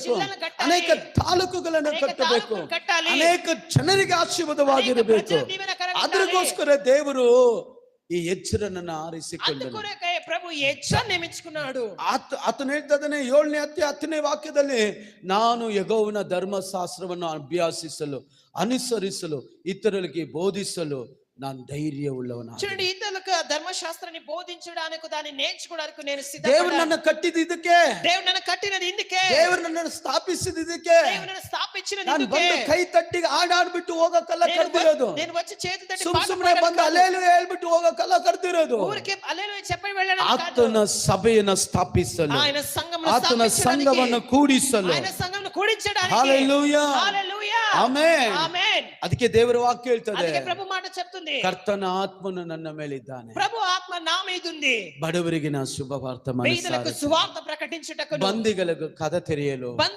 ಕಟ್ಟಬೇಕು, ಅನೇಕ ತಾಲೂಕುಗಳನ್ನು ಕಟ್ಟಬೇಕು, ಅನೇಕ ಜನರಿಗೆ ಆಶೀರ್ವಾದವಾಗಿರಬೇಕು. ಅದಕ್ಕೋಸ್ಕರ ದೇವರು ಈ ಎಜ್ರನನ್ನ ಆರಿಸಿಕೊಂಡನು. ಪ್ರಭು ಎಜ್ರ ನೇಮಿಸಿಕೊಂಡಾಡು. ಆತನು ಹೇಳ್ತಾ ಇದ್ದಾನೆ 7ನೇ ಅಧ್ಯಾಯ 10ನೇ ವಾಕ್ಯದಲ್ಲಿ, ನಾನು ಯೆಹೋವನ ಧರ್ಮಶಾಸ್ತ್ರವನ್ನು ಅಭ್ಯಾಸಿಸಲು, ಅನುಸರಿಸಲು, ఇతరులకి ಬೋಧಿಸಲು ನಾನು ಧೈರ್ಯವುಳ್ಳವನಾಗಿದ್ದೇನೆ. చూడండి, ఇతరులకు ధర్మశాస్త్రాన్ని బోధించడానికి, దాన్ని నేర్చుకోవడానికి నేను సిద్ధపడ్డాను. దేవుడు నన్ను కట్టిది ಇದಕ್ಕೆ, దేవుడు నన్ను కట్టినది ఇందుకే, దేవుడు నన్ను ಸ್ಥಾಪಿಸಿದ ಇದಕ್ಕೆ, దేవుడు నన్ను స్థాపించినది ನಾನು ఇందుకే. ಬಂದು ಕೈ ತಟ್ಟಿ ಹಾಡಾಡ್ಬಿಟ್ಟು ಹೋಗಕ್ಕಲ್ಲ ಕರೆದಿರೋದು. నేను వచ్చి చేతి తట్టి ಸುಮ್ಮನೆ ಬಂದು ಹಲ್ಲೆಲೂಯಾ ಹೇಳ್ಬಿಟ್ಟು ಹೋಗಕ್ಕಲ್ಲ ಕರೆದಿರೋದು. ఊరికే హల్లెలూయా చెప్పి వెళ్ళడం కాదు. ಆತನ ಸಭೆಯನ್ನು ಸ್ಥಾಪಿಸಲು, ఆయన సంఘమును ಆತನ స్థాపించడానికి, ಸಂಘವನ್ನು ಕೂಡಿಸಲು, ఆయన సంఘమును కూడించడానికి. హల్లెలూయా, హల్లెలూయా, ಆಮೆನ್, ಆಮೆನ್. ಅದಕ್ಕೆ ದೇವರ ವಾಕ್ಯ ಹೇಳ್ತದೆ, ಅದಕ್ಕೆ ప్రభు మాట చెప్తుంది, ಕರ್ತನ ಆತ್ಮನು ನನ್ನ ಮೇಲಿದ್ದಾನೆ, ప్రభు ఆత్మ నా మీద ఉంది, ಬಡವರಿಗೆ ನಾನು ಶುಭವಾರ್ತೆ పేదలకు సువార్త ప్రకటించుటకు, ಬಂದಿಗಳಿಗೆ ಕದ ತೆರೆಯಲು,